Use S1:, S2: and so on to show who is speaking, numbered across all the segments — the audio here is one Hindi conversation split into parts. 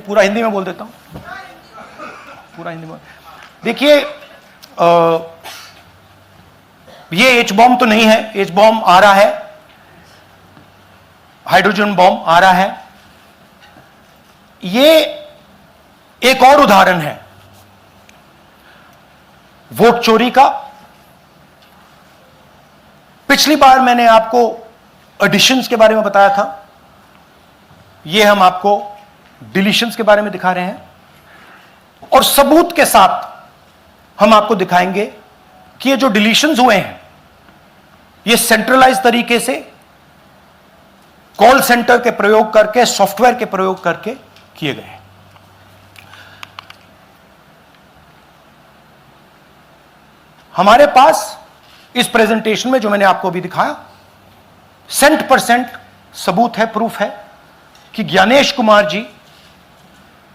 S1: पूरा हिंदी में बोल देता हूं, पूरा हिंदी में। देखिए ये एच बॉम्ब तो नहीं है, एच बॉम्ब आ रहा है, हाइड्रोजन बॉम्ब आ रहा है। ये एक और उदाहरण है वोट चोरी का। पिछली बार मैंने आपको एडिशंस के बारे में बताया था, ये हम आपको डिलीशंस के बारे में दिखा रहे हैं और सबूत के साथ हम आपको दिखाएंगे कि ये जो डिलीशंस हुए हैं ये सेंट्रलाइज तरीके से कॉल सेंटर के प्रयोग करके, सॉफ्टवेयर के प्रयोग करके किए गए हैं। हमारे पास इस प्रेजेंटेशन में जो मैंने आपको अभी दिखाया 100% सबूत है, प्रूफ है कि ज्ञानेश कुमार जी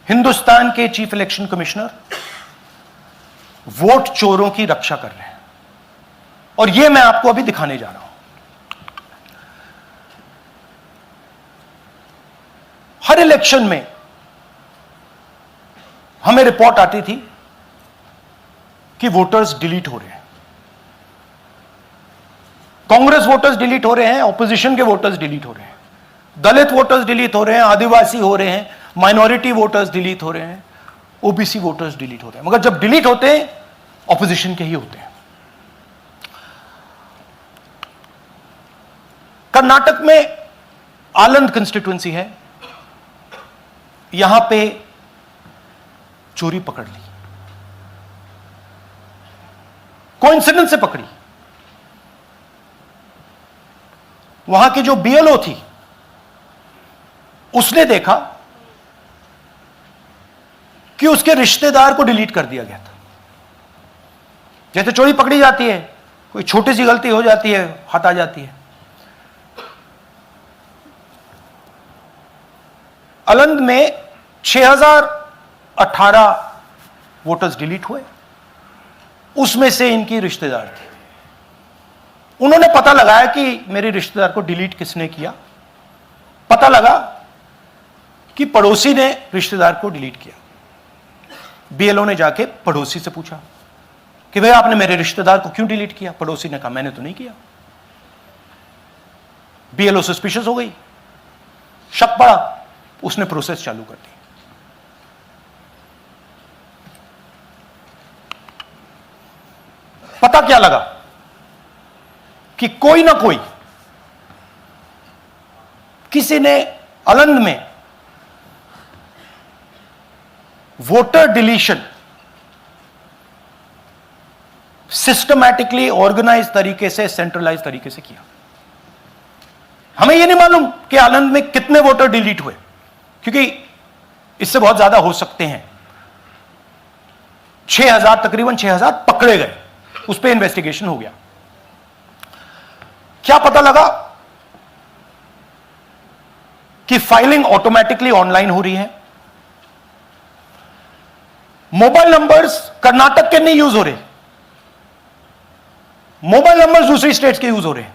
S1: हिंदुस्तान के चीफ इलेक्शन कमिश्नर वोट चोरों की रक्षा कर रहे हैं और यह मैं आपको अभी दिखाने जा रहा हूं। हर इलेक्शन में हमें रिपोर्ट आती थी कि वोटर्स डिलीट हो रहे हैं, कांग्रेस वोटर्स डिलीट हो रहे हैं, ऑपोजिशन के वोटर्स डिलीट हो रहे हैं, दलित वोटर्स डिलीट हो रहे हैं, आदिवासी हो रहे हैं, माइनॉरिटी वोटर्स डिलीट हो रहे हैं, ओबीसी वोटर्स डिलीट हो रहे हैं। मगर जब डिलीट होते हैं ऑपोजिशन के ही होते हैं। कर्नाटक में आलंद कंस्टिट्यूएंसी है, यहां पे चोरी पकड़ ली, कोइंसिडेंस से पकड़ी। वहां की जो बीएलओ थी उसने देखा कि उसके रिश्तेदार को डिलीट कर दिया गया था। जैसे चोरी पकड़ी जाती है, कोई छोटी सी गलती हो जाती है, हाथ आ जाती है। अलंद में 6018 वोटर्स डिलीट हुए, उसमें से इनकी रिश्तेदार थे। उन्होंने पता लगाया कि मेरे रिश्तेदार को डिलीट किसने किया। पता लगा कि पड़ोसी ने रिश्तेदार को डिलीट किया। बीएलओ ने जाके पड़ोसी से पूछा कि भाई आपने मेरे रिश्तेदार को क्यों डिलीट किया? पड़ोसी ने कहा मैंने तो नहीं किया। बीएलओ सस्पिशियस हो गई, शक पड़ा, उसने प्रोसेस चालू कर दी। पता क्या लगा कि कोई ना कोई, किसी ने अलंद में वोटर डिलीशन सिस्टमैटिकली ऑर्गेनाइज तरीके से, सेंट्रलाइज तरीके से किया। हमें यह नहीं मालूम कि आनंद में कितने वोटर डिलीट हुए, क्योंकि इससे बहुत ज्यादा हो सकते हैं। 6000, तकरीबन 6000 पकड़े गए, उस पर इन्वेस्टिगेशन हो गया। क्या पता लगा कि फाइलिंग ऑटोमेटिकली ऑनलाइन हो रही है। मोबाइल नंबर्स कर्नाटक के नहीं यूज हो रहे, मोबाइल नंबर्स दूसरी स्टेट्स के यूज हो रहे हैं।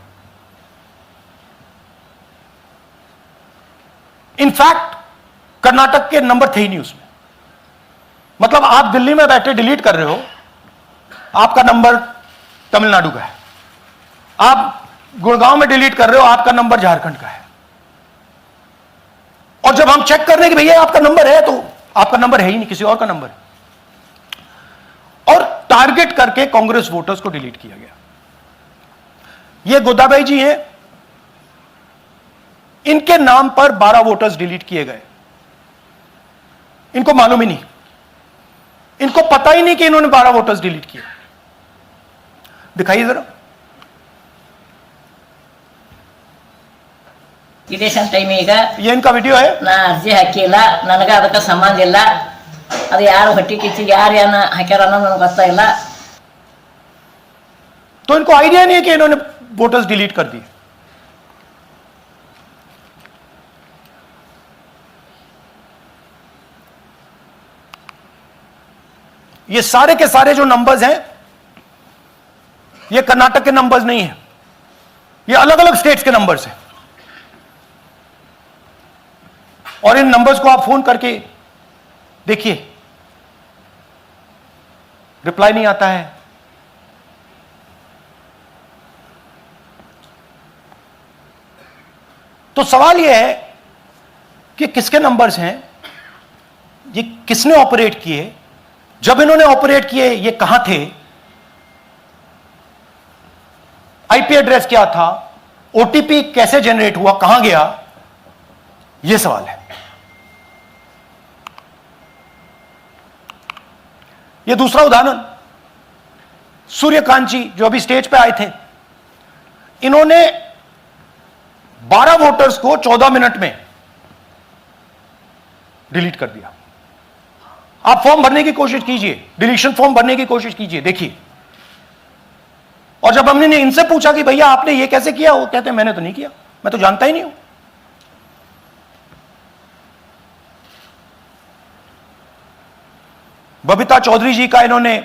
S1: इनफैक्ट कर्नाटक के नंबर थे ही नहीं उसमें। मतलब आप दिल्ली में बैठे डिलीट कर रहे हो, आपका नंबर तमिलनाडु का है। आप गुड़गांव में डिलीट कर रहे हो, आपका नंबर झारखंड का है। और जब हम चेक कर रहे हैं कि भैया आपका नंबर है, तो आपका नंबर है ही नहीं, किसी और का नंबर है। और टारगेट करके कांग्रेस वोटर्स को डिलीट किया गया। ये गोदाबाई जी हैं, इनके नाम पर 12 वोटर्स डिलीट किए गए। इनको मालूम ही नहीं, इनको पता ही नहीं कि इन्होंने 12 वोटर्स डिलीट किए। दिखाइए जरा।
S2: इलेक्शन टाइम ಈಗ
S1: ये इनका वीडियो है।
S2: ನಾ ಅರ್ಜಿ ಹಾಕಿಲ್ಲ, ನನಗೆ ಅದಕ್ಕೆ ಸಂಬಂಧ ಇಲ್ಲ, ಅದು ಯಾರು ಹೊಟ್ಟಿ ಕಿಚ್ಚಿಗೆ ಯಾರು ಏನ ಹಾಕ್ಯಾರ ಅನ್ನೋದು ನನಗೆ ಗೊತ್ತಾಗಿಲ್ಲ।
S1: तो इनको आइडिया नहीं है कि इन्होंने वोटर्स डिलीट कर दिए। ये सारे के सारे जो नंबर्स हैं, ये कर्नाटक के नंबर्स नहीं है, ये अलग अलग स्टेट्स के नंबर्स हैं। और इन नंबर्स को आप फोन करके देखिए, रिप्लाई नहीं आता है। तो सवाल यह है कि किसके नंबर्स हैं, ये किसने ऑपरेट किए, जब इन्होंने ऑपरेट किए ये कहां थे, आईपी एड्रेस क्या था, ओटीपी कैसे जनरेट हुआ, कहां गया, यह सवाल है। यह दूसरा उदाहरण, सूर्यकांत जी जो अभी स्टेज पे आए थे, इन्होंने 12 वोटर्स को 14 मिनट में डिलीट कर दिया। आप फॉर्म भरने की कोशिश कीजिए, डिलीशन फॉर्म भरने की कोशिश कीजिए, देखिए। और जब हमने इनसे पूछा कि भैया आपने ये कैसे किया, वो कहते हैं मैंने तो नहीं किया, मैं तो जानता ही नहीं हूं। बबीता चौधरी जी का इन्होंने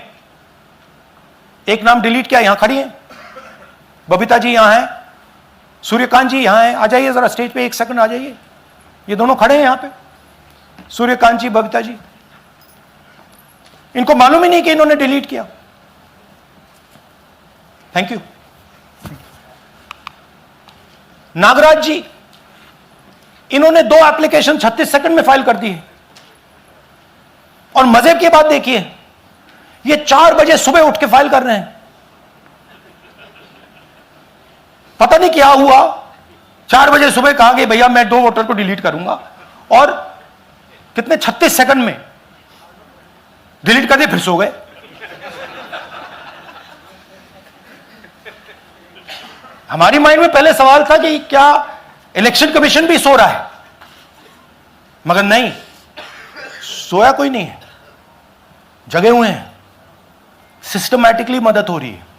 S1: एक नाम डिलीट किया, यहां खड़ी हैं बबीता जी, यहां है, सूर्यकांत जी यहां है, आ जाइए जरा स्टेज पे, एक सेकंड आ जाइए, ये दोनों खड़े हैं यहां पे, सूर्यकांत जी, बबीता जी। इनको मालूम ही नहीं कि इन्होंने डिलीट किया। Thank you. नागराज जी, इन्होंने 2 एप्लीकेशन 36 सेकंड में फाइल कर दी है। और मजे की बात देखिए, ये 4 बजे सुबह उठ के फाइल कर रहे हैं। पता नहीं क्या हुआ, 4 बजे सुबह कहा कि भैया मैं 2 वोटर को डिलीट करूंगा, और कितने 36 सेकंड में डिलीट कर दिए, फिर सो गए। हमारी माइंड में पहले सवाल था कि क्या इलेक्शन कमीशन भी सो रहा है, मगर नहीं, सोया कोई नहीं है, जगे हुए हैं, सिस्टमैटिकली मदद हो रही है।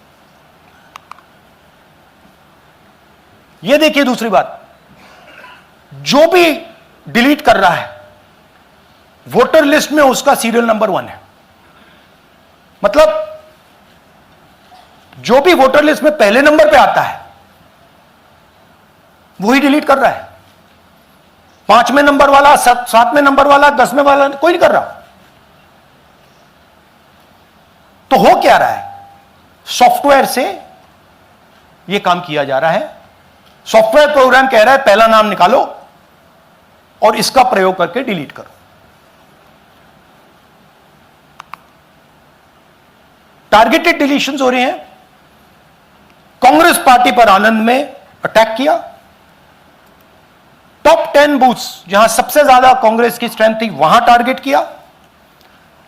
S1: यह देखिए दूसरी बात, जो भी डिलीट कर रहा है वोटर लिस्ट में उसका सीरियल नंबर 1 है। मतलब जो भी वोटर लिस्ट में पहले नंबर पे आता है वही डिलीट कर रहा है। 5वें नंबर वाला, 7वें नंबर वाला, 10वें वाला कोई नहीं कर रहा। तो हो क्या रहा है, सॉफ्टवेयर से यह काम किया जा रहा है। सॉफ्टवेयर प्रोग्राम कह रहा है पहला नाम निकालो और इसका प्रयोग करके डिलीट करो। टारगेटेड डिलीशंस हो रहे हैं। कांग्रेस पार्टी पर आनंद में अटैक किया, टॉप 10 बूथ्स जहां सबसे ज्यादा कांग्रेस की स्ट्रेंथ थी वहां टारगेट किया,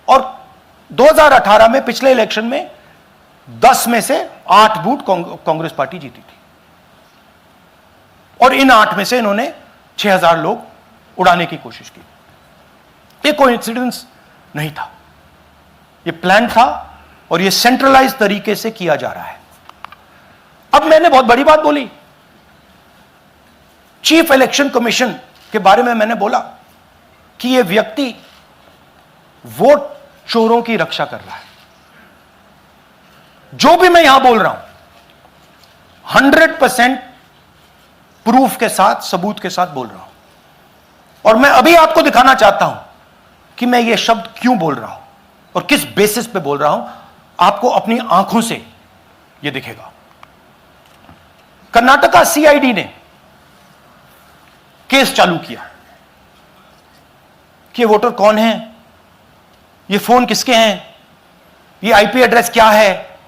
S1: और 2018 में पिछले इलेक्शन में 10 में से 8 बूथ कांग्रेस पार्टी जीती थी, और इन 8 में से इन्होंने 6000 लोग उड़ाने की कोशिश की। ये कोइंसिडेंस नहीं था, ये प्लान था, और ये सेंट्रलाइज तरीके से किया जा रहा है। अब मैंने बहुत बड़ी बात बोली, चीफ इलेक्शन कमीशन के बारे में मैंने बोला कि यह व्यक्ति वोट चोरों की रक्षा कर रहा है। जो भी मैं यहां बोल रहा हूं 100% प्रूफ के साथ, सबूत के साथ बोल रहा हूं, और मैं अभी आपको दिखाना चाहता हूं कि मैं यह शब्द क्यों बोल रहा हूं और किस बेसिस पे बोल रहा हूं। आपको अपनी आंखों से यह दिखेगा। कर्नाटका सीआईडी ने केस चालू किया कि वोटर कौन है, ये फोन किसके हैं, ये आईपी एड्रेस क्या है,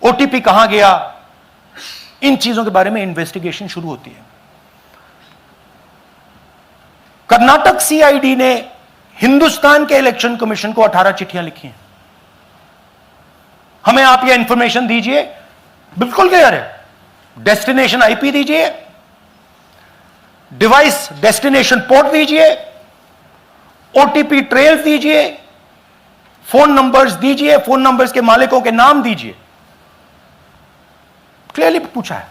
S1: ओटीपी कहां गया, इन चीजों के बारे में इन्वेस्टिगेशन शुरू होती है। कर्नाटक सीआईडी ने हिंदुस्तान के इलेक्शन कमीशन को 18 चिट्ठियां लिखी हैं। हमें आप ये इंफॉर्मेशन दीजिए, बिल्कुल क्लियर है, डेस्टिनेशन आईपी दीजिए, डिवाइस डेस्टिनेशन पोर्ट दीजिए, ओटीपी ट्रेल दीजिए, फोन नंबर्स दीजिए, फोन नंबर्स के मालिकों के नाम दीजिए। क्लियरली पूछा है,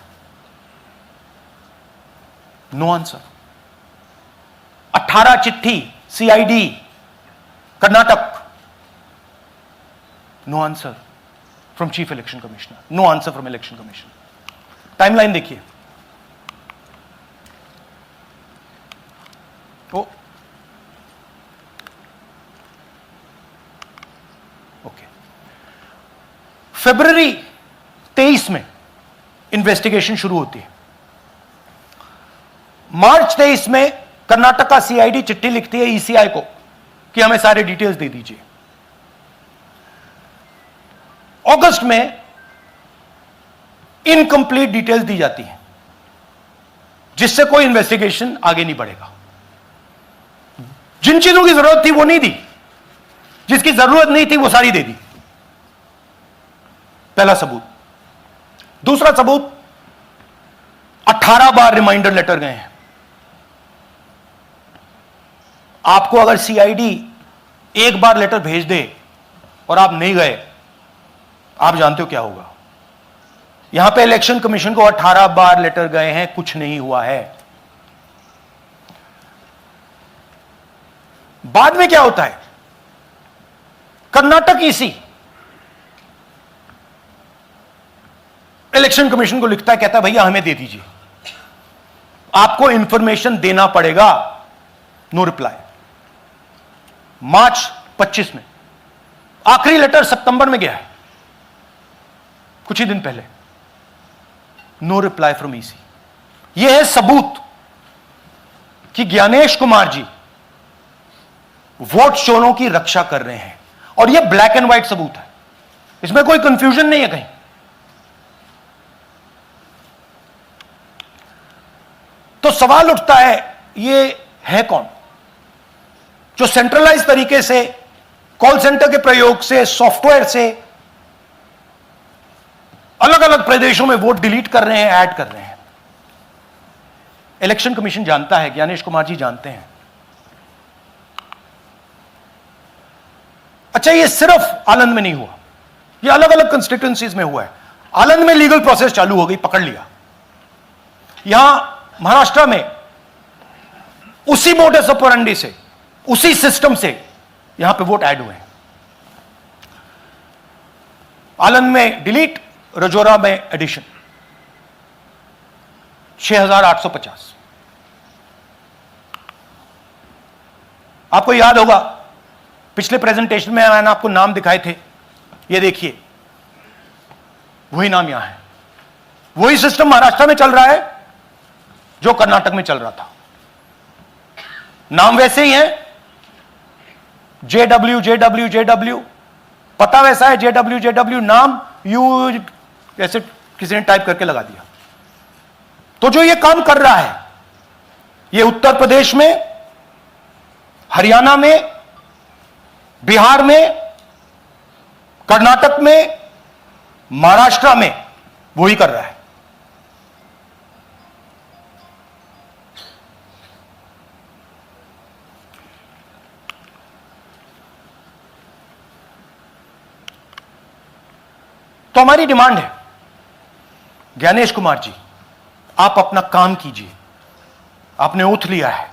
S1: नो आंसर। 18 चिट्ठी CID Karnataka, no answer from chief election commissioner, no answer from election commission. Timeline देखिए, ओके। फरवरी 23 में इन्वेस्टिगेशन शुरू होती है। मार्च 23 में कर्नाटक का सीआईडी चिट्ठी लिखती है ईसीआई को कि हमें सारे डिटेल्स दे दीजिए। अगस्त में इनकंप्लीट डिटेल्स दी जाती हैं, जिससे कोई इन्वेस्टिगेशन आगे नहीं बढ़ेगा। जिन चीजों की जरूरत थी वो नहीं दी, जिसकी जरूरत नहीं थी वो सारी दे दी। पहला सबूत। दूसरा सबूत, 18 बार रिमाइंडर लेटर गए हैं। आपको अगर सीआईडी एक बार लेटर भेज दे और आप नहीं गए, आप जानते हो क्या होगा। यहां पे इलेक्शन कमीशन को 18 बार लेटर गए हैं, कुछ नहीं हुआ है। बाद में क्या होता है, कर्नाटक ईसी इलेक्शन कमीशन को लिखता है, कहता है भैया हमें दे दीजिए, आपको इंफॉर्मेशन देना पड़ेगा। No reply. मार्च 25 में आखिरी लेटर सितंबर में गया है, कुछ ही दिन पहले। No reply from EC. यह है सबूत कि ज्ञानेश कुमार जी वोट चोरों की रक्षा कर रहे हैं, और यह ब्लैक एंड व्हाइट सबूत है, इसमें कोई कंफ्यूजन नहीं है कहीं। तो सवाल उठता है, यह है कौन जो सेंट्रलाइज तरीके से कॉल सेंटर के प्रयोग से, सॉफ्टवेयर से अलग अलग प्रदेशों में वोट डिलीट कर रहे हैं, ऐड कर रहे हैं। इलेक्शन कमीशन जानता है, ज्ञानेश कुमार जी जानते हैं। अच्छा, ये सिर्फ आनंद में नहीं हुआ, ये अलग अलग कंस्टिट्यूएंसीज में हुआ है। आनंद में लीगल प्रोसेस चालू हो गई, पकड़ लिया। यहां महाराष्ट्र में उसी मोडस ऑपरेंडी से, उसी सिस्टम से यहां पे वोट ऐड हुए हैं। आनंद में डिलीट, रजौरा में एडिशन। 6850। आपको याद होगा पिछले प्रेजेंटेशन में मैंने आपको नाम दिखाए थे, ये देखिए वही नाम यहां है। वही सिस्टम महाराष्ट्र में चल रहा है जो कर्नाटक में चल रहा था। नाम वैसे ही है, जेडब्ल्यू जेडब्ल्यू जेडब्ल्यू, पता वैसा है, जेडब्ल्यू जेडब्ल्यू, नाम यू ऐसे किसी ने टाइप करके लगा दिया। तो जो ये काम कर रहा है, ये उत्तर प्रदेश में, हरियाणा में, बिहार में, कर्नाटक में, महाराष्ट्र में वही कर रहा है। तो हमारी डिमांड है, ज्ञानेश कुमार जी, आप अपना काम कीजिए। आपने ओथ लिया है,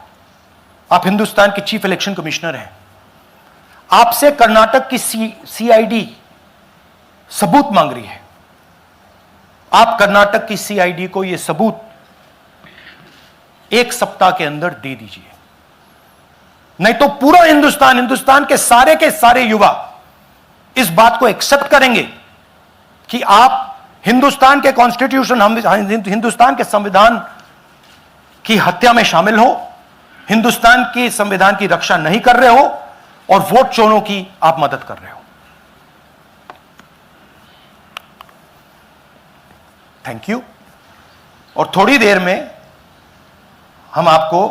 S1: आप हिंदुस्तान के चीफ इलेक्शन कमिश्नर हैं। आपसे कर्नाटक की सीआईडी सबूत मांग रही है। आप कर्नाटक की सीआईडी को यह सबूत 1 सप्ताह के अंदर दे दीजिए, नहीं तो पूरा हिंदुस्तान के सारे युवा इस बात को एक्सेप्ट करेंगे कि आप हिंदुस्तान के कॉन्स्टिट्यूशन, हिंदुस्तान के संविधान की हत्या में शामिल हो, हिंदुस्तान के संविधान की रक्षा नहीं कर रहे हो, और वोट चोरों की आप मदद कर रहे हो। Thank you. और थोड़ी देर में हम आपको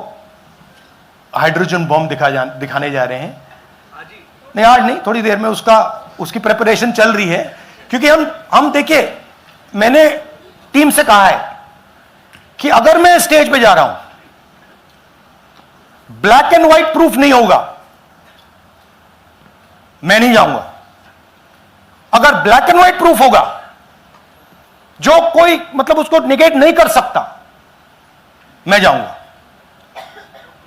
S1: हाइड्रोजन बॉम्ब दिखाने जा रहे हैं। नहीं, आज नहीं, थोड़ी देर में उसकी प्रिपरेशन चल रही है। क्योंकि हम देखिए, मैंने टीम से कहा है कि अगर मैं स्टेज पे जा रहा हूं, ब्लैक एंड व्हाइट प्रूफ नहीं होगा, मैं नहीं जाऊंगा। अगर ब्लैक एंड व्हाइट प्रूफ होगा, जो कोई मतलब उसको निगेट नहीं कर सकता, मैं जाऊंगा।